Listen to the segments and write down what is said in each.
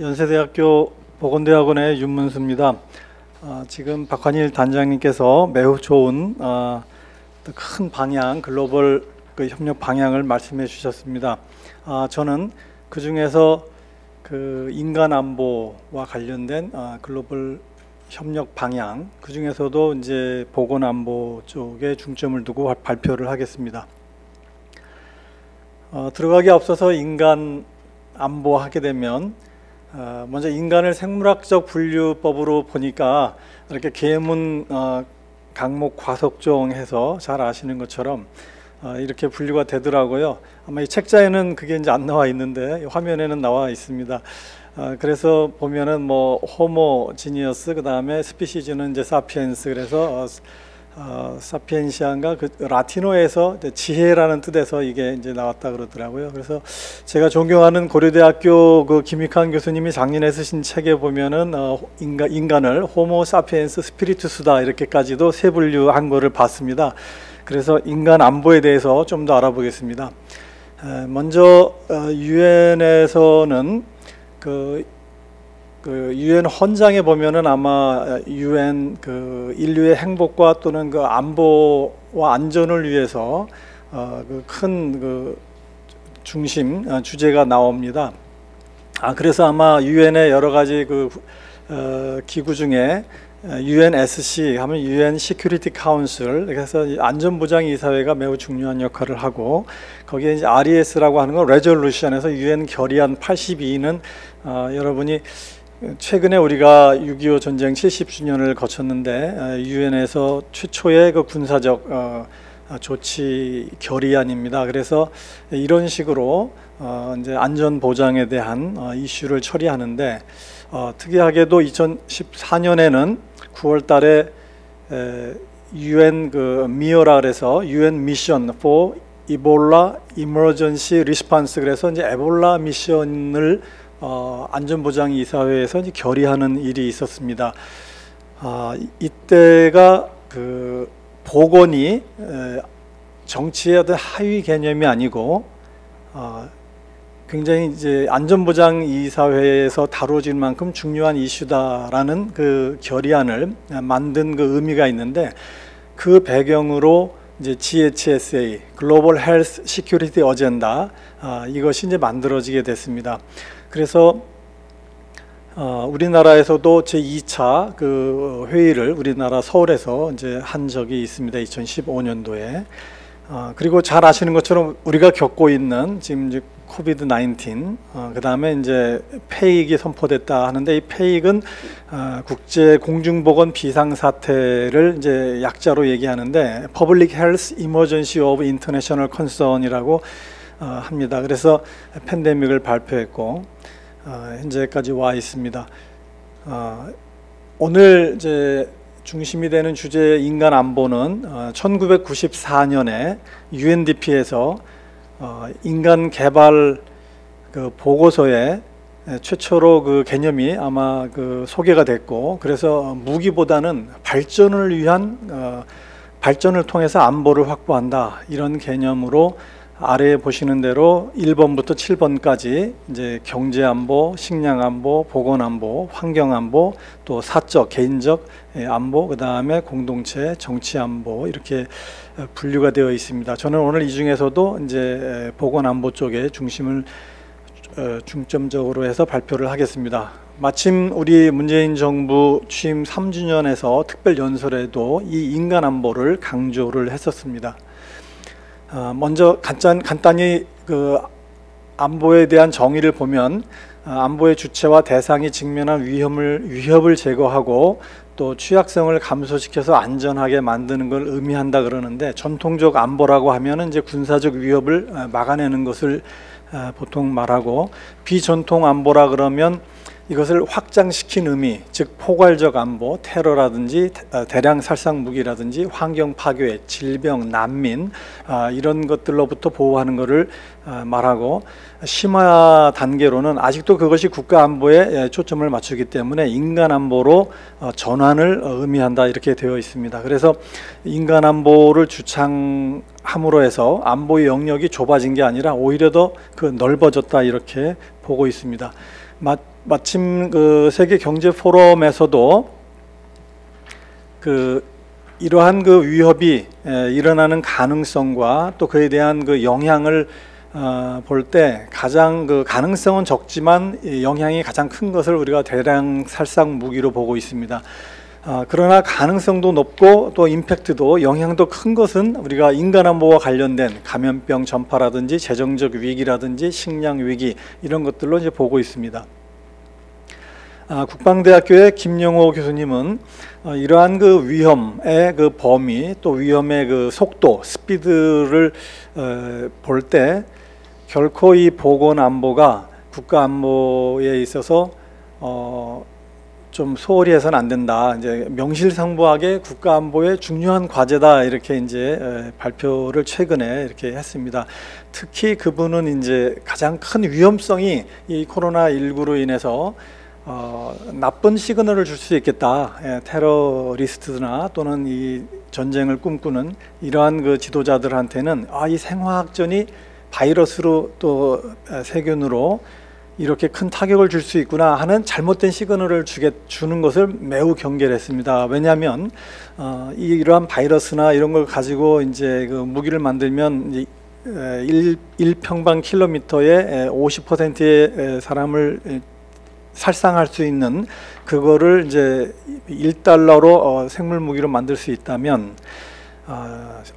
연세대학교 보건대학원의 윤문수입니다. 지금 박환일 단장님께서 매우 좋은 큰 방향, 글로벌 협력 방향을 말씀해 주셨습니다. 저는 그 중에서 인간 안보와 관련된 글로벌 협력 방향, 그 중에서도 이제 보건 안보 쪽에 중점을 두고 발표를 하겠습니다. 들어가기 앞서서 인간 안보하게 되면 먼저 인간을 생물학적 분류법으로 보니까 이렇게 계문 강목 과속종 해서 잘 아시는 것처럼 이렇게 분류가 되더라고요. 아마 이 책자에는 그게 이제 안 나와 있는데 화면에는 나와 있습니다. 그래서 보면은 뭐 호모 지니어스, 그 다음에 스피시즈는 이제 사피엔스, 그래서 사피엔시아인가, 그 라틴어에서 지혜라는 뜻에서 이게 이제 나왔다 그러더라고요. 그래서 제가 존경하는 고려대학교 그 김익환 교수님이 작년에 쓰신 책에 보면은 인간을 호모 사피엔스 스피리투스다 이렇게까지도 세 분류한 거를 봤습니다. 그래서 인간 안보에 대해서 좀 더 알아보겠습니다. 먼저 유엔에서는 유엔 헌장에 보면은 아마 유엔 인류의 행복과 또는 안보와 안전을 위해서 큰 중심 주제가 나옵니다. 그래서 아마 유엔의 여러 가지 기구 중에 UNSC 하면 UN Security Council, 그래서 안전보장이사회가 매우 중요한 역할을 하고, 거기에 이제 RES라고 하는 건 레졸루션에서 UN 결의안 82는 여러분이 최근에 우리가 6.25 전쟁 70주년을 거쳤는데 유엔에서 최초의 군사적 조치 결의안입니다. 그래서 이런 식으로 이제 안전 보장에 대한 이슈를 처리하는데, 특이하게도 2014년에는 9월달에 UN 미어라 그래서 UN Mission for Ebola Emergency Response, 그래서 이제 에볼라 미션을 안전보장이사회에서 이제 결의하는 일이 있었습니다. 이때가 보건이 정치의 어떤 하위 개념이 아니고 굉장히 이제 안전보장이사회에서 다뤄질 만큼 중요한 이슈다라는 결의안을 만든 의미가 있는데, 그 배경으로 이제 GHSA 글로벌 헬스 시큐리티 어젠다 이것이 이제 만들어지게 됐습니다. 그래서 우리나라에서도 제2차 회의를 우리나라 서울에서 이제 한 적이 있습니다. 2015년도에. 그리고 잘 아시는 것처럼 우리가 겪고 있는 지금 이제 코비드 19, 그 다음에 이제 폐익이 선포됐다 하는데, 이 폐익은 국제 공중보건 비상사태를 이제 약자로 얘기하는데 Public Health Emergency of International Concern이라고 합니다. 그래서 팬데믹을 발표했고 현재까지 와 있습니다. 오늘 이제 중심이 되는 주제 인간 안보는 1994년에 UNDP에서 인간 개발 보고서에 최초로 개념이 아마 소개가 됐고, 그래서 무기보다는 발전을 위한 발전을 통해서 안보를 확보한다, 이런 개념으로 아래에 보시는 대로 1번부터 7번까지 이제 경제안보, 식량안보, 보건안보, 환경안보, 또 사적, 개인적 안보, 그 다음에 공동체, 정치안보, 이렇게 분류가 되어 있습니다. 저는 오늘 이 중에서도 이제 보건안보 쪽에 중점적으로 해서 발표를 하겠습니다. 마침 우리 문재인 정부 취임 3주년에서 특별연설에도 이 인간안보를 강조를 했었습니다. 먼저 간단히 안보에 대한 정의를 보면, 안보의 주체와 대상이 직면한 위협을 제거하고 또 취약성을 감소시켜서 안전하게 만드는 걸 의미한다 그러는데, 전통적 안보라고 하면은 이제 군사적 위협을 막아내는 것을 보통 말하고, 비전통 안보라 그러면 이것을 확장시킨 의미, 즉 포괄적 안보, 테러라든지 대량 살상 무기라든지 환경 파괴, 질병, 난민 이런 것들로부터 보호하는 것을 말하고, 심화 단계로는 아직도 그것이 국가 안보에 초점을 맞추기 때문에 인간 안보로 전환을 의미한다, 이렇게 되어 있습니다. 그래서 인간 안보를 주창함으로 해서 안보의 영역이 좁아진 게 아니라 오히려 더 넓어졌다, 이렇게 보고 있습니다. 마침 그 세계 경제 포럼에서도 이러한 그 위협이 일어나는 가능성과 또 그에 대한 그 영향을 볼 때 가장 그 가능성은 적지만 영향이 가장 큰 것을 우리가 대량 살상 무기로 보고 있습니다. 그러나 가능성도 높고 또 임팩트도 영향도 큰 것은 우리가 인간안보와 관련된 감염병 전파라든지 재정적 위기라든지 식량 위기 이런 것들로 이제 보고 있습니다. 국방대학교의 김영호 교수님은 이러한 그 위험의 그 범위 또 위험의 그 속도 스피드를 볼 때 결코 이 보건 안보가 국가 안보에 있어서 좀 소홀히 해서는 안 된다. 이제 명실상부하게 국가 안보의 중요한 과제다. 이렇게 이제 발표를 최근에 이렇게 했습니다. 특히 그분은 이제 가장 큰 위험성이 이 코로나19로 인해서 나쁜 시그널을 줄 수 있겠다. 테러리스트나 또는 이 전쟁을 꿈꾸는 이러한 그 지도자들한테는 이 생화학전이 바이러스로 또 세균으로 이렇게 큰 타격을 줄 수 있구나 하는 잘못된 시그널을 주는 것을 매우 경계했습니다. 왜냐하면 이러한 바이러스나 이런 걸 가지고 이제 그 무기를 만들면 1평방킬로미터에 50%의 사람을 살상할 수 있는 그거를 이제 $1로 생물 무기로 만들 수 있다면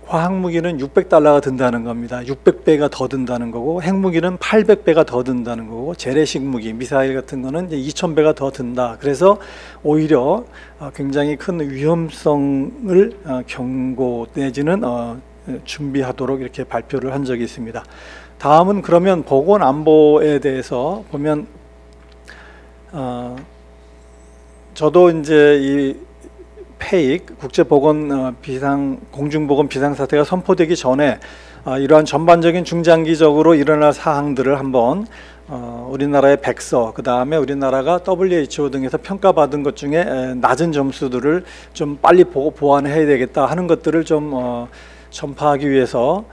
화학 무기는 $600가 든다는 겁니다. 600배가 더 든다는 거고 핵무기는 800배가 더 든다는 거고 재래식 무기, 미사일 같은 거는 이제 2000배가 더 든다. 그래서 오히려 굉장히 큰 위험성을 경고 내지는 준비하도록 이렇게 발표를 한 적이 있습니다. 다음은 그러면 보건 안보에 대해서 보면 저도 이제 이 페익 국제보건 공중보건 비상사태가 선포되기 전에 이러한 전반적인 중장기적으로 일어날 사항들을 한번 우리나라의 백서 그 다음에 우리나라가 WHO 등에서 평가받은 것 중에 낮은 점수들을 좀 빨리 보완해야 되겠다 하는 것들을 좀 전파하기 위해서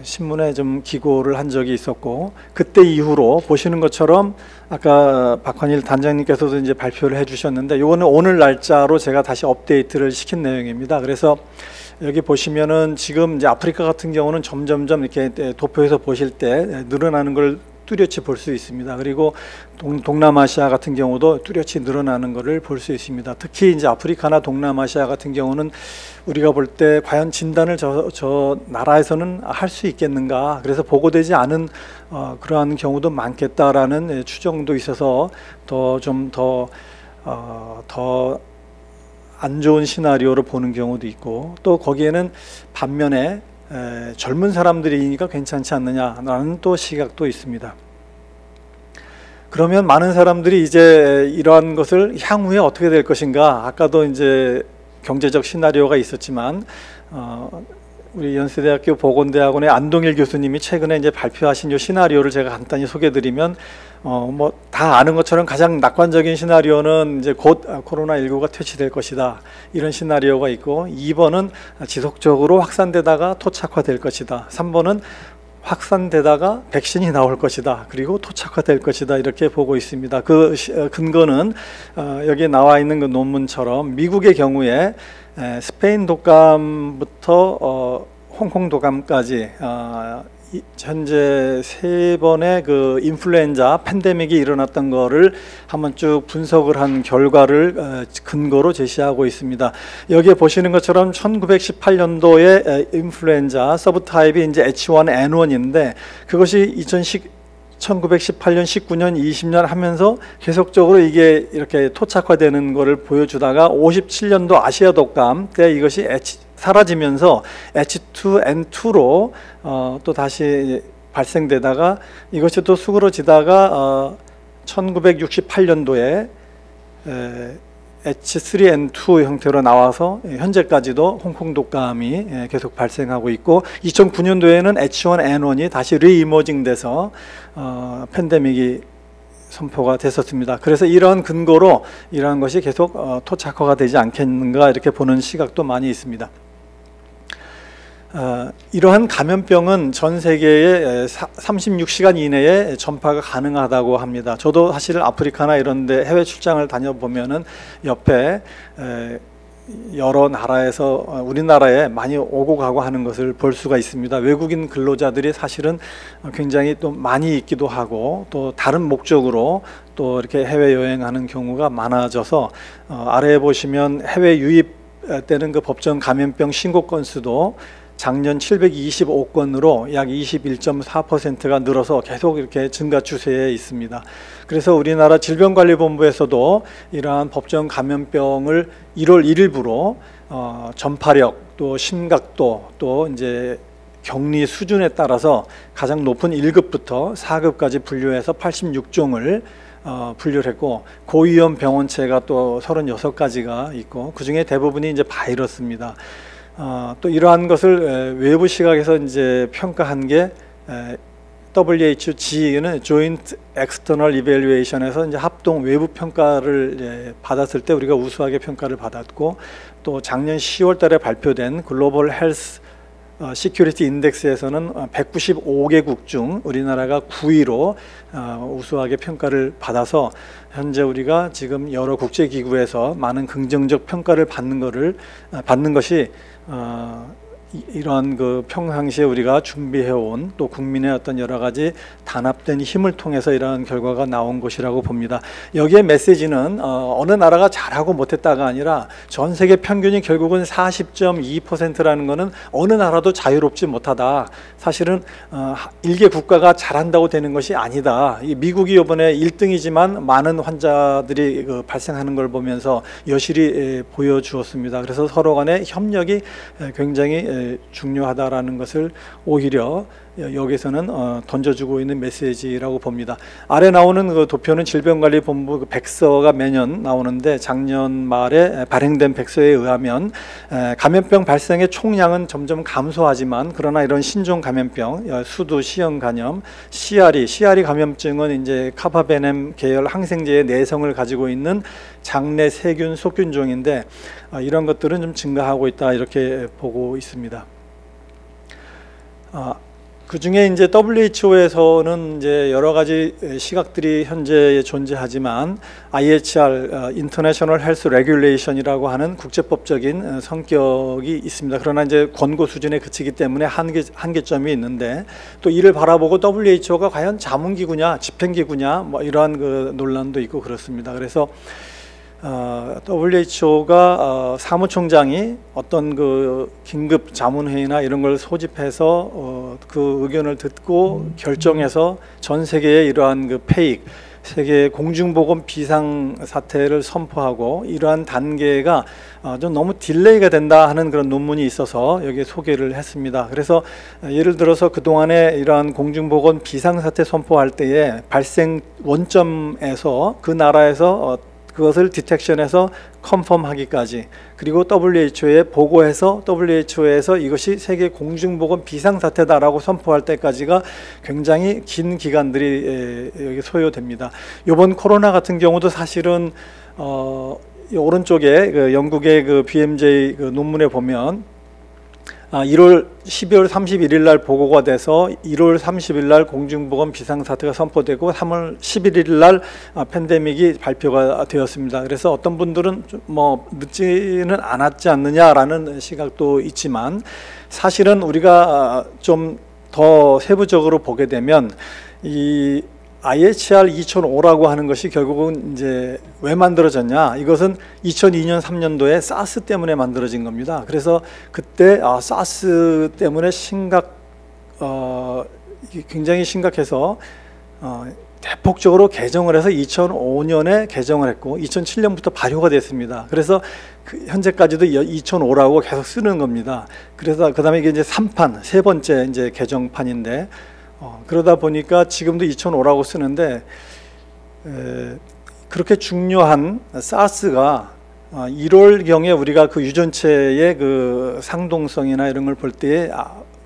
신문에 좀 기고를 한 적이 있었고 그때 이후로 보시는 것처럼 아까 박환일 단장님께서도 이제 발표를 해주셨는데 이거는 오늘 날짜로 제가 다시 업데이트를 시킨 내용입니다. 그래서 여기 보시면은 지금 이제 아프리카 같은 경우는 점점점 이렇게 도표에서 보실 때 늘어나는 걸 뚜렷이 볼 수 있습니다. 그리고 동남아시아 같은 경우도 뚜렷이 늘어나는 것을 볼 수 있습니다. 특히 이제 아프리카나 동남아시아 같은 경우는 우리가 볼 때 과연 진단을 저 나라에서는 할 수 있겠는가? 그래서 보고되지 않은 그러한 경우도 많겠다라는 추정도 있어서 더 안 좋은 시나리오를 보는 경우도 있고 또 거기에는 반면에 젊은 사람들이니까 괜찮지 않느냐라는 또 시각도 있습니다. 그러면 많은 사람들이 이제 이러한 것을 향후에 어떻게 될 것인가? 아까도 이제 경제적 시나리오가 있었지만 우리 연세대학교 보건대학원의 안동일 교수님이 최근에 이제 발표하신 이 시나리오를 제가 간단히 소개드리면 뭐 다 아는 것처럼 가장 낙관적인 시나리오는 이제 곧 코로나19가 퇴치될 것이다 이런 시나리오가 있고 2번은 지속적으로 확산되다가 토착화될 것이다 3번은 확산되다가 백신이 나올 것이다 그리고 토착화될 것이다 이렇게 보고 있습니다. 그 근거는 여기에 나와 있는 그 논문처럼 미국의 경우에 스페인 독감부터 홍콩 독감까지 현재 3번의 그 인플루엔자 팬데믹이 일어났던 거를 한번 쭉 분석을 한 결과를 근거로 제시하고 있습니다. 여기에 보시는 것처럼 1918년도에 인플루엔자 서브타입이 이제 H1N1인데 그것이 1918년, 19년, 20년 하면서 계속적으로 이게 이렇게 토착화되는 것을 보여주다가 57년도 아시아 독감 때 이것이 사라지면서 H2N2로 또 다시 발생되다가 이것이 또 수그러지다가 1968년도에 H3N2 형태로 나와서 현재까지도 홍콩 독감이 계속 발생하고 있고 2009년도에는 H1N1이 다시 리이머징 돼서 팬데믹이 선포가 됐었습니다. 그래서 이런 근거로 이러한 것이 계속 토착화가 되지 않겠는가 이렇게 보는 시각도 많이 있습니다. 이러한 감염병은 전 세계에 36시간 이내에 전파가 가능하다고 합니다. 저도 사실 아프리카나 이런 데 해외 출장을 다녀보면은 옆에 여러 나라에서 우리나라에 많이 오고 가고 하는 것을 볼 수가 있습니다. 외국인 근로자들이 사실은 굉장히 또 많이 있기도 하고 또 다른 목적으로 또 이렇게 해외 여행하는 경우가 많아져서 아래에 보시면 해외 유입되는 그 법정 감염병 신고 건수도 작년 725건으로 약 21.4%가 늘어서 계속 이렇게 증가 추세에 있습니다. 그래서 우리나라 질병관리본부에서도 이러한 법정 감염병을 1월 1일부로 전파력 또 심각도 또 이제 격리 수준에 따라서 가장 높은 1급부터 4급까지 분류해서 86종을 분류를 했고 고위험 병원체가 또 36가지가 있고 그 중에 대부분이 이제 바이러스입니다. 또 이러한 것을 외부 시각에서 이제 평가한 게 WHG는 Joint External Evaluation에서 이제 합동 외부 평가를 받았을 때 우리가 우수하게 평가를 받았고 또 작년 10월달에 발표된 글로벌 헬스 시큐리티 인덱스에서는 195개국 중 우리나라가 9위로 우수하게 평가를 받아서 현재 우리가 지금 여러 국제기구에서 많은 긍정적 평가를 받는 것이 이러한 그 평상시에 우리가 준비해온 또 국민의 어떤 여러 가지 단합된 힘을 통해서 이러한 결과가 나온 것이라고 봅니다. 여기에 메시지는 어느 나라가 잘하고 못했다가 아니라 전 세계 평균이 결국은 40.2%라는 것은 어느 나라도 자유롭지 못하다. 사실은 일개 국가가 잘한다고 되는 것이 아니다. 미국이 이번에 1등이지만 많은 환자들이 발생하는 걸 보면서 여실히 보여주었습니다. 그래서 서로 간의 협력이 굉장히 중요하다라는 것을 오히려 여기서는 던져주고 있는 메시지라고 봅니다. 아래 나오는 그 도표는 질병관리본부 그 백서가 매년 나오는데 작년 말에 발행된 백서에 의하면 감염병 발생의 총량은 점점 감소하지만 그러나 이런 신종 감염병, 수두, 시형 간염, CRE 감염증은 이제 카파베넴 계열 항생제의 내성을 가지고 있는 장내 세균 속균종인데 이런 것들은 좀 증가하고 있다 이렇게 보고 있습니다. 그 중에 이제 WHO에서는 이제 여러 가지 시각들이 현재 존재하지만 IHR International Health Regulation이라고 하는 국제법적인 성격이 있습니다. 그러나 이제 권고 수준에 그치기 때문에 한계점이 있는데 또 이를 바라보고 WHO가 과연 자문기구냐, 집행기구냐 뭐 이러한 그 논란도 있고 그렇습니다. 그래서 WHO가 사무총장이 어떤 그 긴급 자문회의나 이런 걸 소집해서 그 의견을 듣고 결정해서 전 세계에 이러한 그 폐익, 세계 공중보건 비상 사태를 선포하고 이러한 단계가 좀 너무 딜레이가 된다 하는 그런 논문이 있어서 여기에 소개를 했습니다. 그래서 예를 들어서 그동안에 이러한 공중보건 비상 사태 선포할 때에 발생 원점에서 그 나라에서 그것을 디텍션해서 컨펌하기까지 그리고 WHO에 보고해서 WHO에서 이것이 세계 공중보건 비상사태다라고 선포할 때까지가 굉장히 긴 기간들이 여기 소요됩니다. 이번 코로나 같은 경우도 사실은 오른쪽에 그 영국의 그 BMJ 그 논문에 보면 12월 31일 날 보고가 돼서 1월 30일 날 공중보건 비상사태가 선포되고 3월 11일 날 팬데믹이 발표가 되었습니다. 그래서 어떤 분들은 뭐 늦지는 않았지 않느냐라는 시각도 있지만 사실은 우리가 좀 더 세부적으로 보게 되면 이 IHR 2005라고 하는 것이 결국은 이제 왜 만들어졌냐? 이것은 2002년 3년도에 사스 때문에 만들어진 겁니다. 그래서 그때 사스 때문에 굉장히 심각해서 대폭적으로 개정을 해서 2005년에 개정을 했고 2007년부터 발효가 됐습니다. 그래서 현재까지도 2005라고 계속 쓰는 겁니다. 그래서 그다음에 이게 이제 3판 세 번째 이제 개정판인데. 그러다 보니까 지금도 2005라고 쓰는데 그렇게 중요한 사스가 1월경에 우리가 그 유전체의 그 상동성이나 이런 걸 볼 때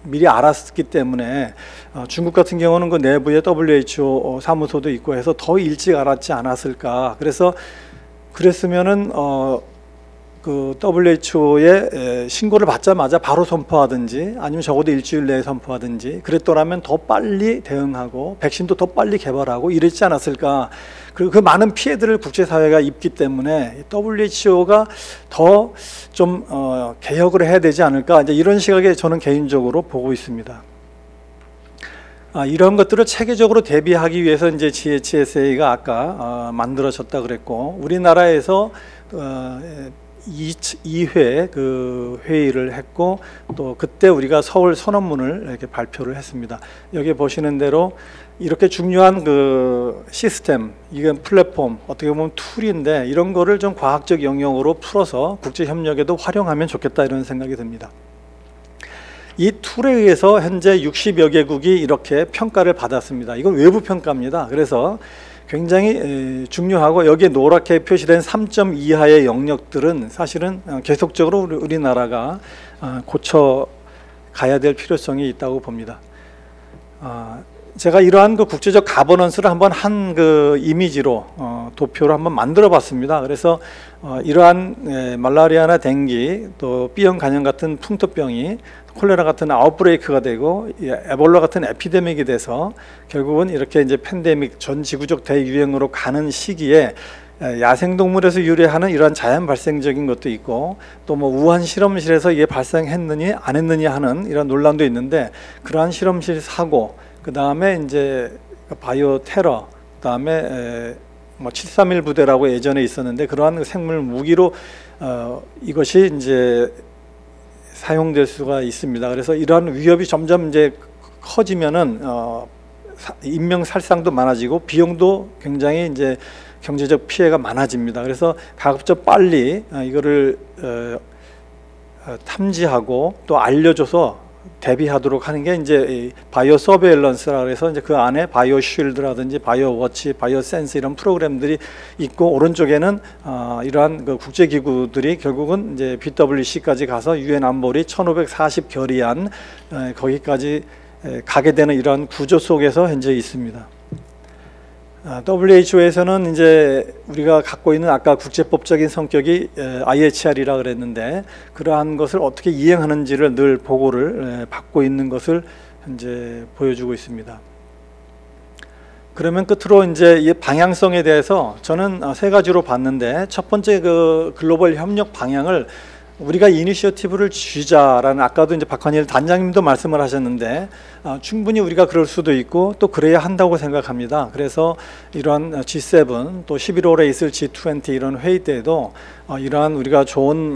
미리 알았기 때문에 중국 같은 경우는 그 내부에 WHO 사무소도 있고 해서 더 일찍 알았지 않았을까. 그래서 그랬으면은 그 WHO에 신고를 받자마자 바로 선포하든지 아니면 적어도 일주일 내에 선포하든지 그랬더라면 더 빨리 대응하고 백신도 더 빨리 개발하고 이랬지 않았을까. 그리고 그 많은 피해들을 국제사회가 입기 때문에 WHO가 더 좀 개혁을 해야 되지 않을까, 이제 이런 시각에 저는 개인적으로 보고 있습니다. 이런 것들을 체계적으로 대비하기 위해서 이제 GHSA가 아까 만들어졌다 그랬고, 우리나라에서 2회 그 회의를 했고, 또 그때 우리가 서울 선언문을 이렇게 발표를 했습니다. 여기 보시는 대로 이렇게 중요한 그 시스템, 이건 플랫폼, 어떻게 보면 툴인데 이런 거를 좀 과학적 영역으로 풀어서 국제 협력에도 활용하면 좋겠다, 이런 생각이 듭니다. 이 툴에 의해서 현재 60여 개국이 이렇게 평가를 받았습니다. 이건 외부 평가입니다. 그래서 굉장히 중요하고, 여기에 노랗게 표시된 3점 이하의 영역들은 사실은 계속적으로 우리나라가 고쳐 가야 될 필요성이 있다고 봅니다. 제가 이러한 그 국제적 가버넌스를 한번 한 그 이미지로 도표를 한번 만들어 봤습니다. 그래서 이러한 말라리아나 댕기, 또 B형 간염 같은 풍토병이 콜레라 같은 아웃브레이크가 되고 에볼라 같은 에피데믹이 돼서 결국은 이렇게 이제 팬데믹, 전 지구적 대유행으로 가는 시기에 야생동물에서 유래하는 이러한 자연 발생적인 것도 있고, 또 뭐 우한 실험실에서 이게 발생했느니 안 했느냐 하는 이런 논란도 있는데, 그러한 실험실 사고, 그 다음에 이제 바이오 테러, 그 다음에 뭐 731 부대라고 예전에 있었는데 그러한 생물 무기로 이것이 이제 사용될 수가 있습니다. 그래서 이러한 위협이 점점 이제 커지면은 인명 살상도 많아지고 비용도 굉장히 이제 경제적 피해가 많아집니다. 그래서 가급적 빨리 이거를 탐지하고 또 알려줘서 대비하도록 하는 게 이제 바이오 서베일런스라 해서 이제 그 안에 바이오 쉴드라든지 바이오 워치, 바이오 센스 이런 프로그램들이 있고, 오른쪽에는 이러한 그 국제 기구들이 결국은 이제 BWC까지 가서 유엔 안보리 1540 결의안 거기까지 가게 되는 이러한 구조 속에서 현재 있습니다. WHO에서는 이제 우리가 갖고 있는 아까 국제법적인 성격이 IHR이라 그랬는데, 그러한 것을 어떻게 이행하는지를 늘 보고를 받고 있는 것을 현재 보여주고 있습니다. 그러면 끝으로 이제 이 방향성에 대해서 저는 세 가지로 봤는데, 첫 번째 그 글로벌 협력 방향을 우리가 이니셔티브를 쥐자라는, 아까도 이제 박환일 단장님도 말씀을 하셨는데 충분히 우리가 그럴 수도 있고 또 그래야 한다고 생각합니다. 그래서 이러한 G7 또 11월에 있을 G20 이런 회의 때에도 이러한 우리가 좋은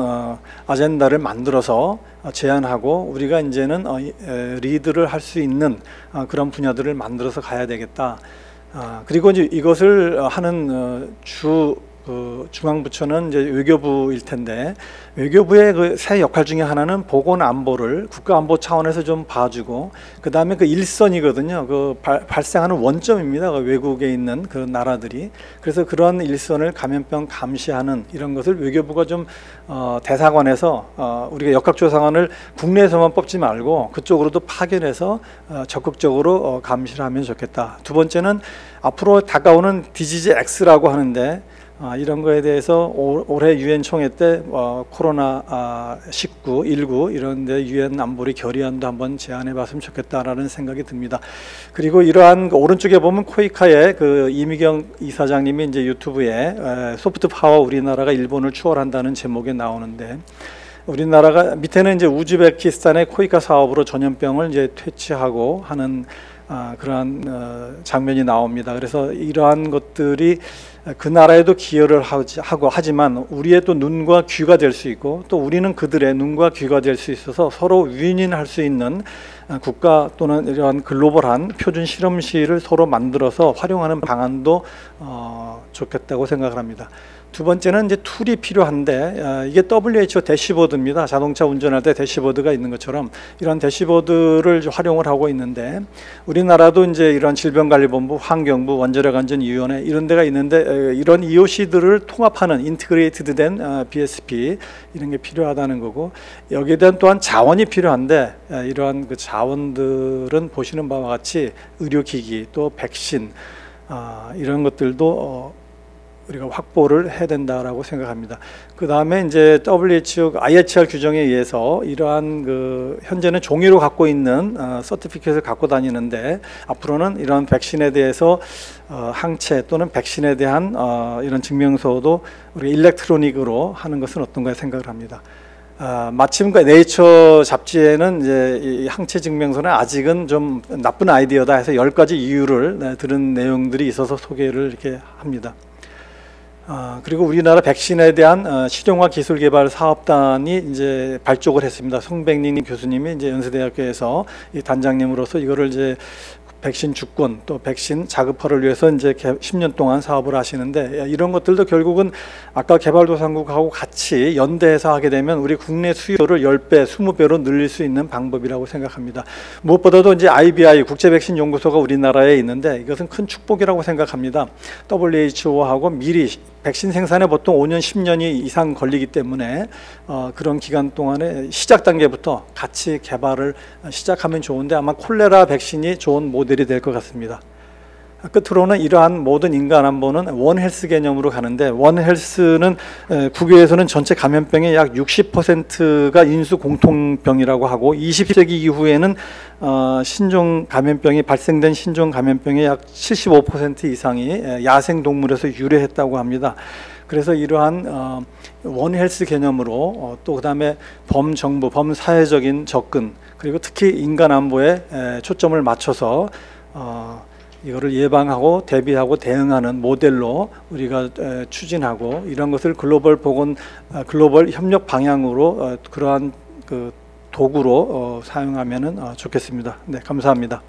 아젠다를 만들어서 제안하고 우리가 이제는 리드를 할 수 있는 그런 분야들을 만들어서 가야 되겠다. 그리고 이제 이것을 하는 중앙부처는 이제 외교부일 텐데, 외교부의 그 새 역할 중에 하나는 보건 안보를 국가안보 차원에서 좀 봐주고, 그 다음에 그 일선이거든요. 그 발생하는 원점입니다. 그 외국에 있는 그 나라들이. 그래서 그런 일선을 감염병 감시하는 이런 것을 외교부가 좀 대사관에서 우리가 역학조사관을 국내에서만 뽑지 말고 그쪽으로도 파견해서 적극적으로 감시를 하면 좋겠다. 두 번째는 앞으로 다가오는 디지즈 X라고 하는데, 이런 거에 대해서 올해 유엔 총회 때 코로나 19 이런 데 유엔 안보리 결의안도 한번 제안해 봤으면 좋겠다라는 생각이 듭니다. 그리고 이러한 오른쪽에 보면 코이카의 그 이미경 이사장님이 이제 유튜브에 소프트 파워 우리나라가 일본을 추월한다는 제목에 나오는데, 우리나라가 밑에는 이제 우즈베키스탄의 코이카 사업으로 전염병을 이제 퇴치하고 하는 그러한 장면이 나옵니다. 그래서 이러한 것들이 그 나라에도 기여를 하지만 우리의 또 눈과 귀가 될 수 있고, 또 우리는 그들의 눈과 귀가 될 수 있어서 서로 윈윈할 수 있는 국가 또는 이러한 글로벌한 표준 실험실을 서로 만들어서 활용하는 방안도 좋겠다고 생각을 합니다. 두 번째는 이제 툴이 필요한데, 이게 WHO 대시보드입니다. 자동차 운전할 때 대시보드가 있는 것처럼 이런 대시보드를 활용을 하고 있는데, 우리나라도 이제 이런 질병관리본부, 환경부, 원자력안전위원회 이런 데가 있는데, 이런 EOC들을 통합하는 인티그레이티드 된 BSP 이런 게 필요하다는 거고, 여기에 대한 또한 자원이 필요한데, 이러한 그 자원들은 보시는 바와 같이 의료기기 또 백신 이런 것들도 우리가 확보를 해야 된다라고 생각합니다. 그 다음에 이제 WHO IHR 규정에 의해서 이러한 현재는 종이로 갖고 있는 서티피켓을 갖고 다니는데 앞으로는 이런 백신에 대해서 항체 또는 백신에 대한 이런 증명서도 우리가 일렉트로닉으로 하는 것은 어떤가 생각을 합니다. 마침 네이처 잡지에는 이제 이 항체 증명서는 아직은 좀 나쁜 아이디어다 해서 10가지 이유를 들은 내용들이 있어서 소개를 이렇게 합니다. 그리고 우리나라 백신에 대한 실용화 기술 개발 사업단이 이제 발족을 했습니다. 송백린 교수님이 이제 연세대학교에서 이 단장님으로서 이거를 이제 백신 주권 또 백신 자급화를 위해서 이제 10년 동안 사업을 하시는데 이런 것들도 결국은 아까 개발도상국하고 같이 연대해서 하게 되면 우리 국내 수요를 10배, 20배로 늘릴 수 있는 방법이라고 생각합니다. 무엇보다도 이제 IBI 국제백신연구소가 우리나라에 있는데 이것은 큰 축복이라고 생각합니다. WHO하고 미리 백신 생산에 보통 5년, 10년이 이상 걸리기 때문에 그런 기간 동안에 시작 단계부터 같이 개발을 시작하면 좋은데 아마 콜레라 백신이 좋은 모델이 될 것 같습니다. 끝으로는 이러한 모든 인간 안보는 원헬스 개념으로 가는데 원헬스는 국외에서는 전체 감염병의 약 60%가 인수 공통병이라고 하고 20세기 이후에는 신종 감염병이 발생된 신종 감염병의 약 75% 이상이 야생 동물에서 유래했다고 합니다. 그래서 이러한 원헬스 개념으로 또 그다음에 범정부, 범사회적인 접근 그리고 특히 인간 안보에 초점을 맞춰서 이거를 예방하고 대비하고 대응하는 모델로 우리가 추진하고 이런 것을 글로벌 보건, 글로벌 협력 방향으로 그러한 도구로 사용하면 좋겠습니다. 네, 감사합니다.